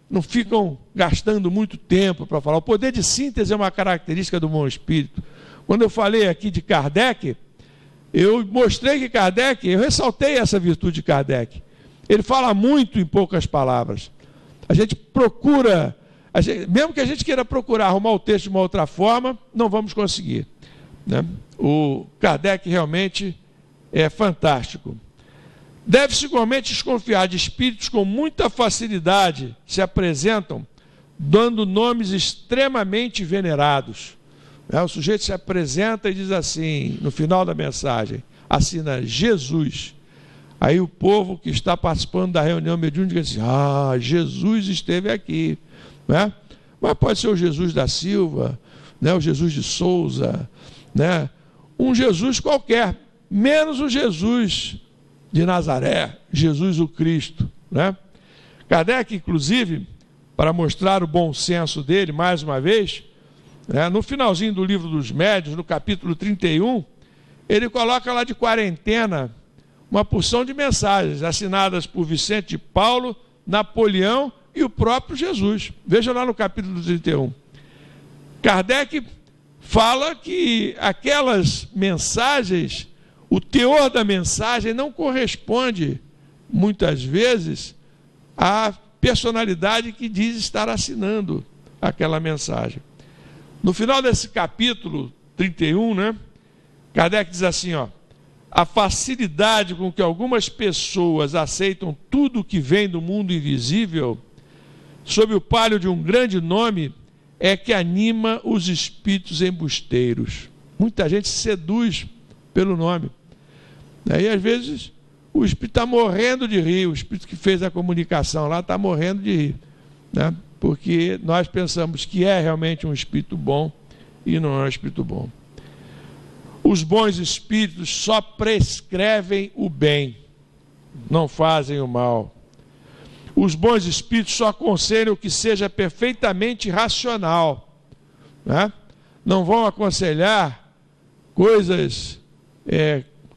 não ficam gastando muito tempo para falar. O poder de síntese é uma característica do bom espírito. Quando eu falei aqui de Kardec, eu mostrei que Kardec, eu ressaltei essa virtude de Kardec. Ele fala muito em poucas palavras. A gente procura, mesmo que a gente queira procurar arrumar o texto de uma outra forma, não vamos conseguir, né? O Kardec realmente é fantástico. Deve-se igualmente desconfiar de espíritos com muita facilidade se apresentam, dando nomes extremamente venerados. O sujeito se apresenta e diz assim, no final da mensagem, assina Jesus. Aí o povo que está participando da reunião mediúnica diz: ah, Jesus esteve aqui, né? Mas pode ser o Jesus da Silva, né? O Jesus de Souza, né? Um Jesus qualquer, menos o Jesus de Nazaré, Jesus o Cristo, né? Kardec, inclusive, para mostrar o bom senso dele, mais uma vez, né, no finalzinho do Livro dos Médiuns, no capítulo 31, ele coloca lá de quarentena uma porção de mensagens assinadas por Vicente de Paulo, Napoleão e o próprio Jesus. Veja lá no capítulo 31. Kardec fala que aquelas mensagens, o teor da mensagem não corresponde, muitas vezes, à personalidade que diz estar assinando aquela mensagem. No final desse capítulo 31, né, Kardec diz assim, ó: a facilidade com que algumas pessoas aceitam tudo que vem do mundo invisível, sob o palio de um grande nome, é que anima os espíritos embusteiros. Muita gente se seduz pelo nome. Aí, às vezes, o espírito está morrendo de rir, o espírito que fez a comunicação lá está morrendo de rir, né? Porque nós pensamos que é realmente um espírito bom e não é um espírito bom. Os bons espíritos só prescrevem o bem, não fazem o mal. Os bons espíritos só aconselham o que seja perfeitamente racional, né? Não vão aconselhar coisas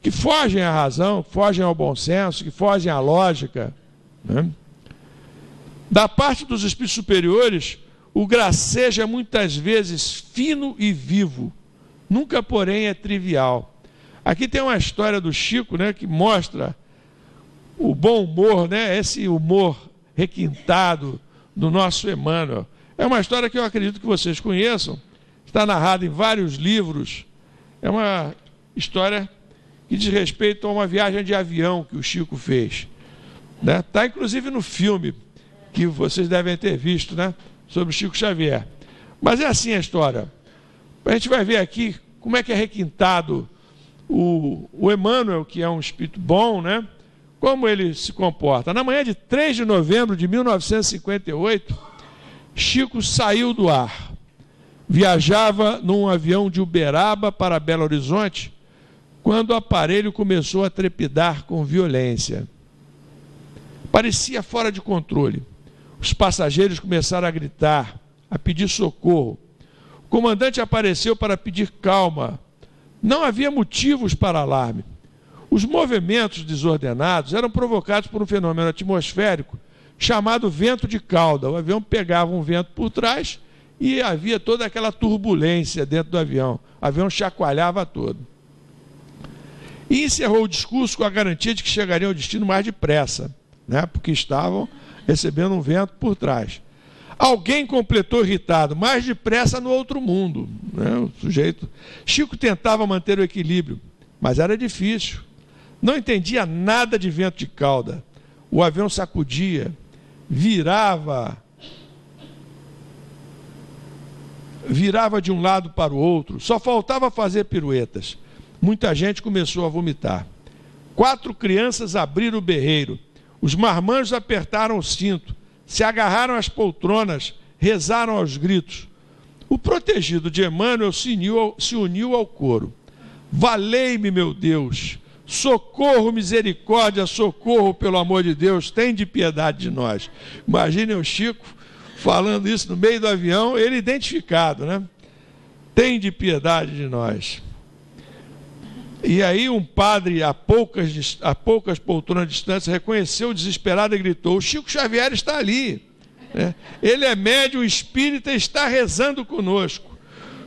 que fogem à razão, que fogem ao bom senso, que fogem à lógica, né? Da parte dos espíritos superiores, o gracejo é muitas vezes fino e vivo, nunca, porém, é trivial. Aqui tem uma história do Chico, né, que mostra o bom humor, né, esse humor requintado do nosso Emmanuel. É uma história que eu acredito que vocês conheçam, está narrada em vários livros. É uma história que diz respeito a uma viagem de avião que o Chico fez, né? Está inclusive no filme que vocês devem ter visto, né, sobre o Chico Xavier. Mas é assim a história. A gente vai ver aqui como é que é requintado o Emmanuel, que é um espírito bom, né? Como ele se comporta. Na manhã de 3 de novembro de 1958, Chico saiu do ar. Viajava num avião de Uberaba para Belo Horizonte, quando o aparelho começou a trepidar com violência. Parecia fora de controle. Os passageiros começaram a gritar, a pedir socorro. O comandante apareceu para pedir calma. Não havia motivos para alarme. Os movimentos desordenados eram provocados por um fenômeno atmosférico chamado vento de cauda. O avião pegava um vento por trás e havia toda aquela turbulência dentro do avião. O avião chacoalhava todo. E encerrou o discurso com a garantia de que chegariam ao destino mais depressa, né? Porque estavam recebendo um vento por trás. Alguém completou irritado: mais depressa no outro mundo, né? O sujeito. Chico tentava manter o equilíbrio, mas era difícil. Não entendia nada de vento de cauda. O avião sacudia, virava virava de um lado para o outro, só faltava fazer piruetas. Muita gente começou a vomitar. 4 crianças abriram o berreiro. Os marmanjos apertaram o cinto, se agarraram às poltronas, rezaram aos gritos. O protegido de Emmanuel se uniu ao coro. Valei-me, meu Deus! Socorro, misericórdia, socorro, pelo amor de Deus, tem de piedade de nós. Imaginem o Chico falando isso no meio do avião, ele identificado, né? Tem de piedade de nós. E aí um padre, a poucas poltronas de distância, reconheceu o desesperado e gritou: o Chico Xavier está ali, né? Ele é médium espírita e está rezando conosco.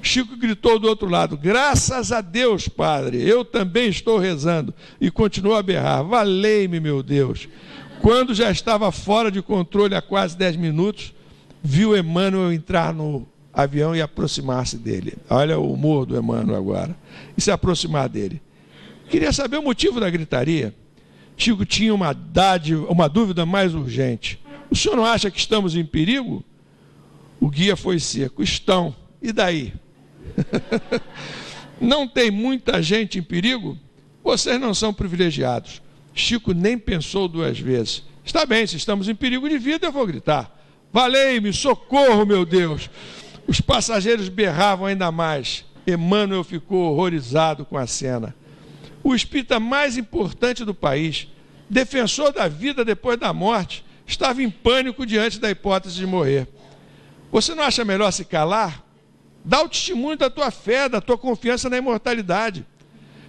Chico gritou do outro lado: graças a Deus, padre, eu também estou rezando. E continuou a berrar: valei-me, meu Deus. Quando já estava fora de controle há quase 10 minutos, viu Emmanuel entrar no avião e aproximar-se dele. Olha o humor do Emmanuel agora. E se aproximar dele. Queria saber o motivo da gritaria. Chico tinha uma dúvida mais urgente. O senhor não acha que estamos em perigo? O guia foi seco. Estão. E daí? Não tem muita gente em perigo? Vocês não são privilegiados. Chico nem pensou 2 vezes. Está bem, se estamos em perigo de vida, eu vou gritar: valei-me, socorro, meu Deus! Os passageiros berravam ainda mais. Emmanuel ficou horrorizado com a cena. O espírita mais importante do país, defensor da vida depois da morte, estava em pânico diante da hipótese de morrer. Você não acha melhor se calar? Dá o testemunho da tua fé, da tua confiança na imortalidade.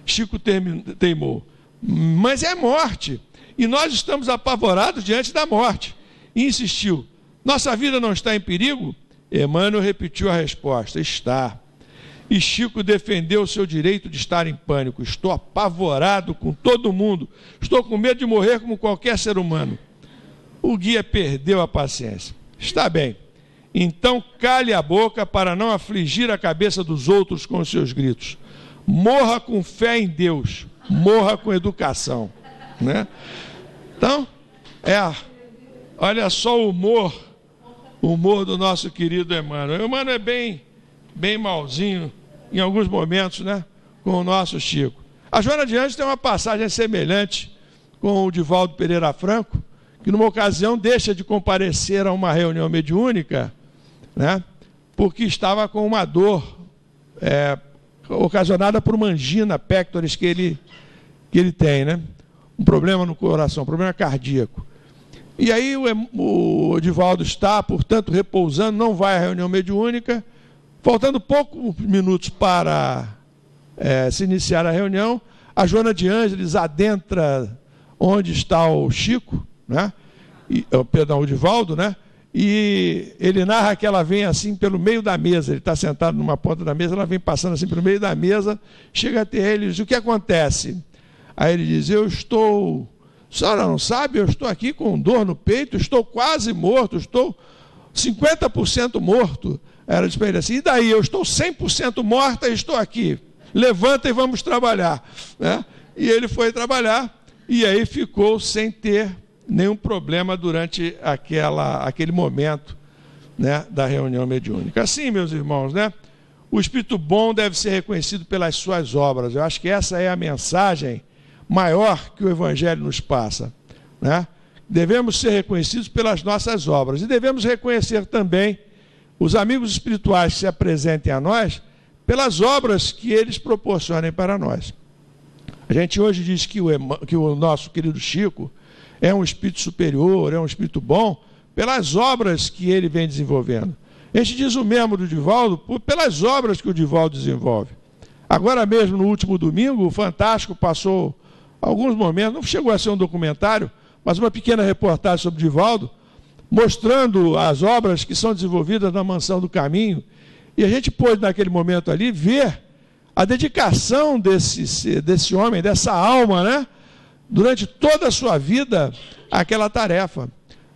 Chico teimou: mas é morte, e nós estamos apavorados diante da morte. E insistiu: nossa vida não está em perigo? Emmanuel repetiu a resposta: está. E Chico defendeu o seu direito de estar em pânico. Estou apavorado com todo mundo. Estou com medo de morrer como qualquer ser humano. O guia perdeu a paciência. Está bem. Então cale a boca para não afligir a cabeça dos outros com os seus gritos. Morra com fé em Deus. Morra com educação. Né? Então, olha só o humor do nosso querido Emmanuel. O Emmanuel é bem malzinho em alguns momentos, né, com o nosso Chico. A Joana de Anjos tem uma passagem semelhante com o Divaldo Pereira Franco, que numa ocasião deixa de comparecer a uma reunião mediúnica, né, porque estava com uma dor ocasionada por uma angina pectoris que ele tem, né, um problema no coração, um problema cardíaco. E aí o Divaldo está, portanto, repousando, não vai à reunião mediúnica. Faltando poucos minutos para se iniciar a reunião, a Joana de Ângeles adentra onde está o Chico, né? O Divaldo, né? E ele narra que ela vem assim pelo meio da mesa. Ele está sentado numa ponta da mesa, ela vem passando assim pelo meio da mesa, chega até ele e diz: o que acontece? Aí ele diz: a senhora não sabe, eu estou aqui com dor no peito, estou quase morto, estou 50% morto. Ela disse para ele assim: e daí? Eu estou 100% morta e estou aqui. Levanta e vamos trabalhar. Né? E ele foi trabalhar e aí ficou sem ter nenhum problema durante aquele momento, né, da reunião mediúnica. Assim, meus irmãos, né, o espírito bom deve ser reconhecido pelas suas obras. Eu acho que essa é a mensagem maior que o Evangelho nos passa, né? Devemos ser reconhecidos pelas nossas obras e devemos reconhecer também os amigos espirituais que se apresentem a nós pelas obras que eles proporcionem para nós. A gente hoje diz que o nosso querido Chico é um espírito superior, é um espírito bom, pelas obras que ele vem desenvolvendo. A gente diz o mesmo do Divaldo pelas obras que o Divaldo desenvolve. Agora mesmo, no último domingo, o Fantástico passou alguns momentos, não chegou a ser um documentário, mas uma pequena reportagem sobre o Divaldo, mostrando as obras que são desenvolvidas na Mansão do Caminho. E a gente pôde, naquele momento ali, ver a dedicação desse homem, dessa alma, né, durante toda a sua vida, àquela tarefa.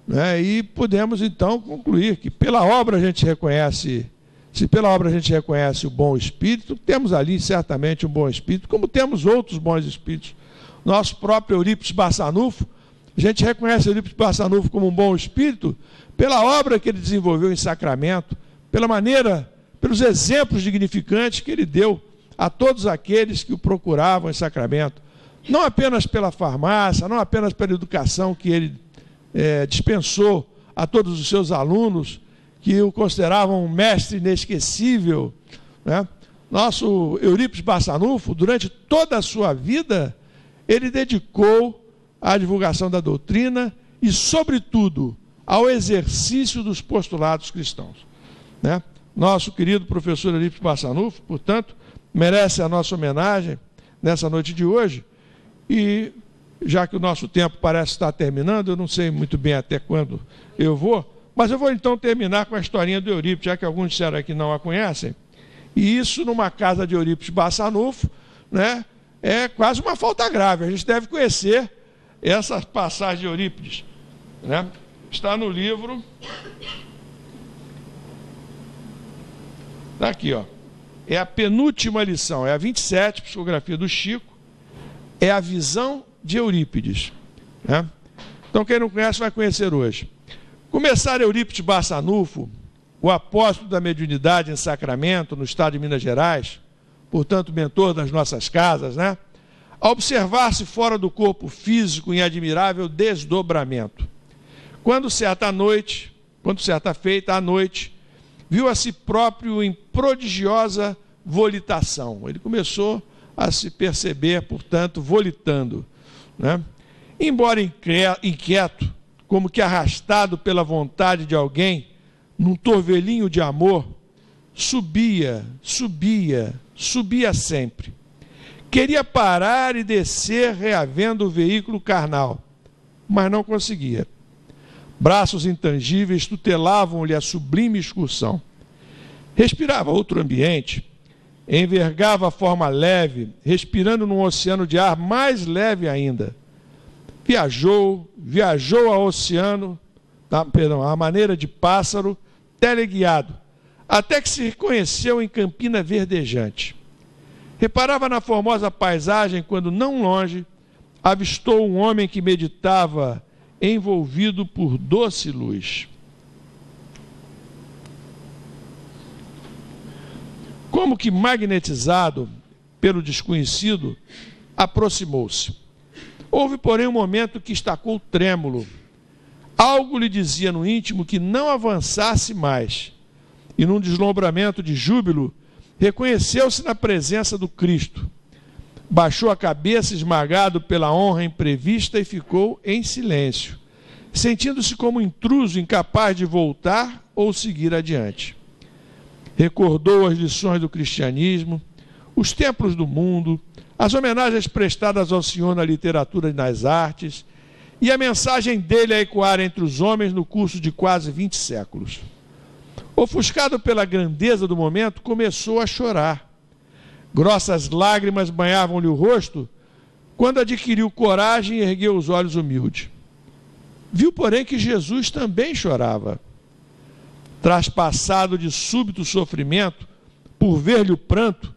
Né? E pudemos, então, concluir que pela obra a gente reconhece, se pela obra a gente reconhece o bom espírito, temos ali certamente um bom espírito, como temos outros bons espíritos. Nosso próprio Eurípides Barçanufo, a gente reconhece Eurípides Barçanufo como um bom espírito pela obra que ele desenvolveu em Sacramento, pela maneira pelos exemplos dignificantes que ele deu a todos aqueles que o procuravam em Sacramento. Não apenas pela farmácia, não apenas pela educação que ele dispensou a todos os seus alunos, que o consideravam um mestre inesquecível, né? Nosso Eurípides Barçanufo, durante toda a sua vida, ele dedicou à divulgação da doutrina e, sobretudo, ao exercício dos postulados cristãos, né? Nosso querido professor Eurípides Barçanufo, portanto, merece a nossa homenagem nessa noite de hoje. E, já que o nosso tempo parece estar terminando, eu não sei muito bem até quando eu vou, mas eu vou então terminar com a historinha do Eurípides, já que alguns disseram aqui que não a conhecem. E isso, numa casa de Eurípides Barçanufo, né, é quase uma falta grave. A gente deve conhecer essa passagem de Eurípides, né? Está no livro. Está aqui, ó. É a penúltima lição, é a 27, psicografia do Chico. É a visão de Eurípides, né? Então, quem não conhece vai conhecer hoje. Começar Eurípides Barçanufo, o apóstolo da mediunidade em Sacramento, no estado de Minas Gerais, portanto, mentor das nossas casas, né? A observar-se fora do corpo físico em admirável desdobramento. Quando certa feita, à noite, viu a si próprio em prodigiosa volitação. Ele começou a se perceber, portanto, volitando, né? Embora inquieto, como que arrastado pela vontade de alguém, num torvelinho de amor, subia sempre. Queria parar e descer, reavendo o veículo carnal, mas não conseguia. Braços intangíveis tutelavam-lhe a sublime excursão. Respirava outro ambiente, envergava a forma leve, respirando num oceano de ar mais leve ainda. Viajou ao oceano, à maneira de pássaro, teleguiado, até que se reconheceu em campina verdejante. Reparava na formosa paisagem quando, não longe, avistou um homem que meditava, envolvido por doce luz. Como que magnetizado pelo desconhecido, aproximou-se. Houve, porém, um momento que estacou trêmulo. Algo lhe dizia no íntimo que não avançasse mais. E num deslumbramento de júbilo, reconheceu-se na presença do Cristo. Baixou a cabeça, esmagado pela honra imprevista, e ficou em silêncio, sentindo-se como intruso, incapaz de voltar ou seguir adiante. Recordou as lições do cristianismo, os templos do mundo, as homenagens prestadas ao Senhor na literatura e nas artes, e a mensagem dele a ecoar entre os homens no curso de quase 20 séculos. Ofuscado pela grandeza do momento, começou a chorar. Grossas lágrimas banhavam-lhe o rosto, quando adquiriu coragem e ergueu os olhos humilde. Viu, porém, que Jesus também chorava. Traspassado de súbito sofrimento, por ver-lhe o pranto,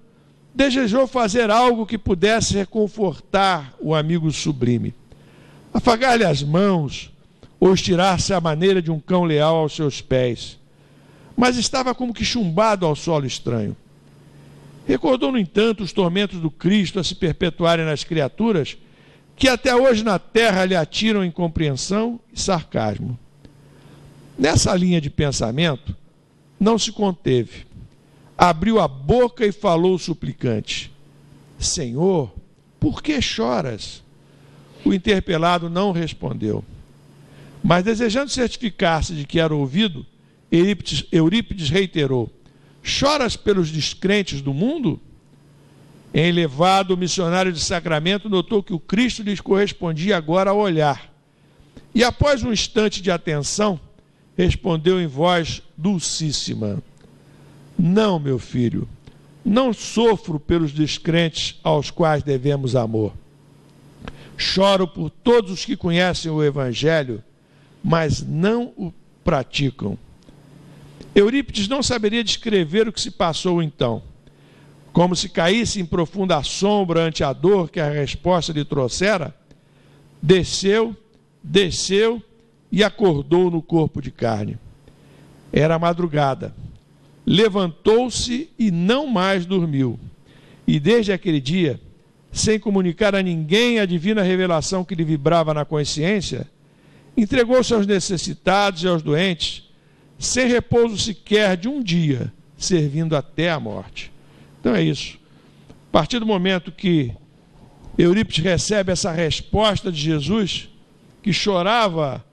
desejou fazer algo que pudesse reconfortar o amigo sublime. Afagar-lhe as mãos, ou estirar-se à maneira de um cão leal aos seus pés. Mas estava como que chumbado ao solo estranho. Recordou, no entanto, os tormentos do Cristo a se perpetuarem nas criaturas, que até hoje na terra lhe atiram incompreensão e sarcasmo. Nessa linha de pensamento, não se conteve. Abriu a boca e falou suplicante: Senhor, por que choras? O interpelado não respondeu. Mas, desejando certificar-se de que era ouvido, Eurípides reiterou: choras pelos descrentes do mundo? Elevado, o missionário de Sacramento notou que o Cristo lhes correspondia agora ao olhar. E, após um instante de atenção, respondeu em voz dulcíssima: Não, meu filho, não sofro pelos descrentes aos quais devemos amor. Choro por todos os que conhecem o Evangelho, mas não o praticam. Eurípides não saberia descrever o que se passou então. Como se caísse em profunda assombro ante a dor que a resposta lhe trouxera, desceu e acordou no corpo de carne. Era madrugada. levantou-se e não mais dormiu. E desde aquele dia, sem comunicar a ninguém a divina revelação que lhe vibrava na consciência, entregou-se aos necessitados e aos doentes, sem repouso sequer de um dia, servindo até a morte. Então é isso. A partir do momento que Eurípides recebe essa resposta de Jesus, que chorava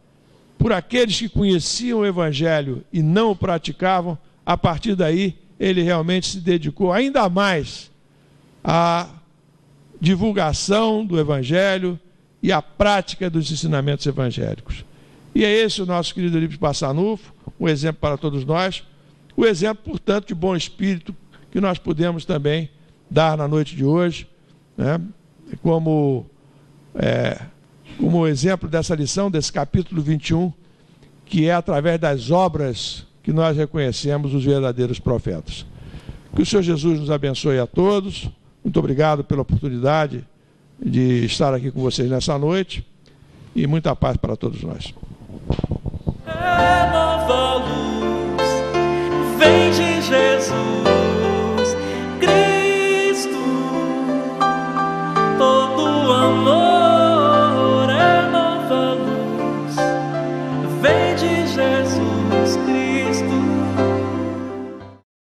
por aqueles que conheciam o Evangelho e não o praticavam, a partir daí ele realmente se dedicou ainda mais à divulgação do Evangelho e à prática dos ensinamentos evangélicos. E é esse o nosso querido Eurípides Barçanufo, um exemplo para todos nós, o exemplo, portanto, de bom espírito que nós podemos também dar na noite de hoje, né? Como exemplo dessa lição, desse capítulo 21, que é através das obras que nós reconhecemos os verdadeiros profetas. Que o Senhor Jesus nos abençoe a todos. Muito obrigado pela oportunidade de estar aqui com vocês nessa noite e muita paz para todos nós.